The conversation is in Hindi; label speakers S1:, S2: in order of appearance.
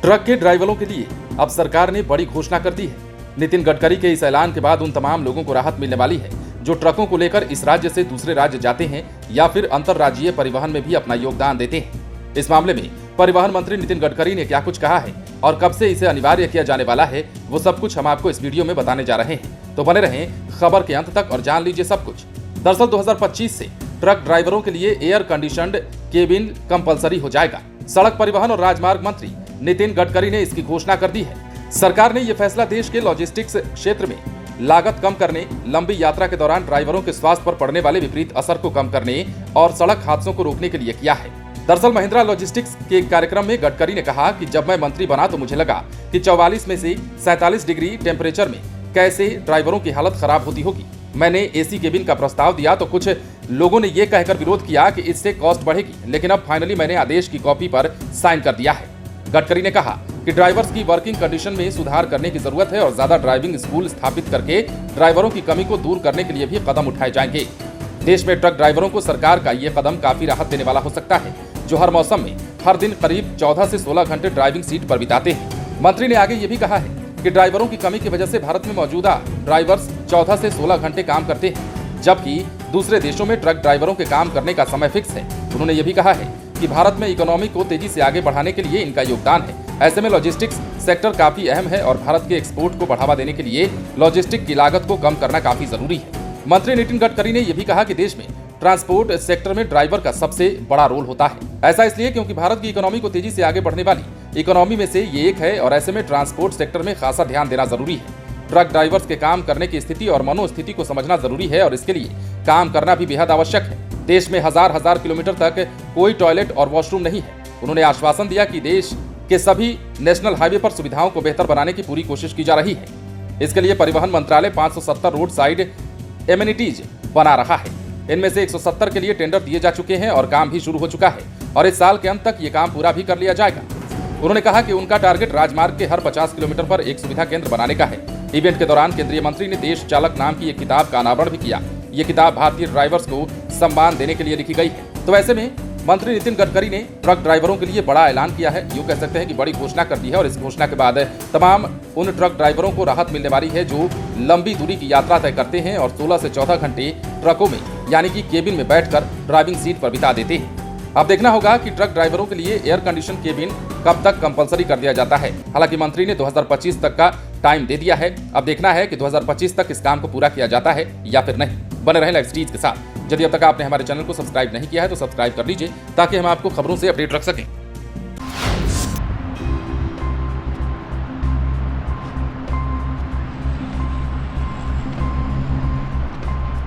S1: ट्रक के ड्राइवरों के लिए अब सरकार ने बड़ी घोषणा कर दी है। नितिन गडकरी के इस ऐलान के बाद उन तमाम लोगों को राहत मिलने वाली है जो ट्रकों को लेकर इस राज्य से दूसरे राज्य जाते हैं या फिर अंतर्राज्यीय परिवहन में भी अपना योगदान देते हैं। इस मामले में परिवहन मंत्री नितिन गडकरी ने क्या कुछ कहा है और कब से इसे अनिवार्य किया जाने वाला है, वो सब कुछ हम आपको इस वीडियो में बताने जा रहे हैं। तो बने रहें खबर के अंत तक और जान लीजिए सब कुछ। दरअसल 2025 से ट्रक ड्राइवरों के लिए एयर कंडीशनड केबिन कंपलसरी हो जाएगा। सड़क परिवहन और राजमार्ग मंत्री नितिन गडकरी ने इसकी घोषणा कर दी है। सरकार ने यह फैसला देश के लॉजिस्टिक्स क्षेत्र में लागत कम करने, लंबी यात्रा के दौरान ड्राइवरों के स्वास्थ्य पर पड़ने वाले विपरीत असर को कम करने और सड़क हादसों को रोकने के लिए किया है। दरअसल महिंद्रा लॉजिस्टिक्स के कार्यक्रम में गडकरी ने कहा कि जब मैं मंत्री बना तो मुझे लगा कि 44 में से 47 डिग्री टेम्परेचर में कैसे ड्राइवरों की हालत खराब होती होगी। मैंने एसी केबिन का प्रस्ताव दिया तो कुछ लोगों ने यह कहकर विरोध किया कि इससे कॉस्ट बढ़ेगी, लेकिन अब फाइनली मैंने आदेश की कॉपी पर साइन कर दिया है। गडकरी ने कहा कि ड्राइवर्स की वर्किंग कंडीशन में सुधार करने की जरूरत है और ज्यादा ड्राइविंग स्कूल स्थापित करके ड्राइवरों की कमी को दूर करने के लिए भी कदम उठाए जाएंगे। देश में ट्रक ड्राइवरों को सरकार का ये कदम काफी राहत देने वाला हो सकता है, जो हर मौसम में हर दिन करीब 14 से 16 घंटे ड्राइविंग सीट पर बिताते हैं। मंत्री ने आगे ये भी कहा है कि ड्राइवरों की कमी की वजह से भारत में मौजूदा ड्राइवर्स 14 से 16 घंटे काम करते हैं, जबकि दूसरे देशों में ट्रक ड्राइवरों के काम करने का समय फिक्स है। उन्होंने ये भी कहा है कि भारत में इकोनॉमी को तेजी से आगे बढ़ाने के लिए इनका योगदान है। ऐसे में लॉजिस्टिक्स सेक्टर काफी अहम है और भारत के एक्सपोर्ट को बढ़ावा देने के लिए लॉजिस्टिक की लागत को कम करना काफी जरूरी है। मंत्री नितिन गडकरी ने यह भी कहा कि देश में ट्रांसपोर्ट सेक्टर में ड्राइवर का सबसे बड़ा रोल होता है। ऐसा इसलिए क्योंकि भारत की इकोनॉमी को तेजी से आगे बढ़ने वाली इकोनॉमी में से ये एक है और ऐसे में ट्रांसपोर्ट सेक्टर में खासा ध्यान देना जरूरी है। ट्रक ड्राइवर्स के काम करने की स्थिति और मनोस्थिति को समझना जरूरी है और इसके लिए काम करना भी बेहद आवश्यक है। देश में हजार किलोमीटर तक कोई टॉयलेट और वॉशरूम नहीं है। उन्होंने आश्वासन दिया कि देश के सभी नेशनल हाईवे पर सुविधाओं को बेहतर बनाने की पूरी कोशिश की जा रही है। इसके लिए परिवहन मंत्रालय 570 रोड साइड एमेनिटीज बना रहा है। इनमें से 170 के लिए टेंडर दिए जा चुके हैं और काम भी शुरू हो चुका है और इस साल के अंत तक ये काम पूरा भी कर लिया जाएगा। उन्होंने कहा कि उनका टारगेट राजमार्ग के हर 50 किलोमीटर पर एक सुविधा केंद्र बनाने का है। इवेंट के दौरान केंद्रीय मंत्री ने देश चालक नाम की एक किताब का अनावरण भी किया। ये किताब भारतीय ड्राइवर्स को सम्मान देने के लिए लिखी गई है। तो ऐसे में मंत्री नितिन गडकरी ने ट्रक ड्राइवरों के लिए बड़ा ऐलान किया है। यूं कह सकते हैं कि बड़ी घोषणा कर दी है और इस घोषणा के बाद तमाम उन ट्रक ड्राइवरों को राहत मिलने वाली है जो लंबी दूरी की यात्रा तय करते हैं और 16 से 14 घंटे ट्रकों में यानी कि केबिन में बैठकर ड्राइविंग सीट पर बिता देते हैं। अब देखना होगा कि ट्रक ड्राइवरों के लिए एयर कंडीशन केबिन कब तक कंपलसरी कर दिया जाता है। हालांकि मंत्री ने 2025 तक का टाइम दे दिया है। अब देखना है कि 2025 तक इस काम को पूरा किया जाता है या फिर नहीं। बने रहें लाइव स्टीज के साथ। यदि अब तक आपने हमारे चैनल को सब्सक्राइब नहीं किया है तो सब्सक्राइब कर लीजिए ताकि हम आपको खबरों से अपडेट रख सकें।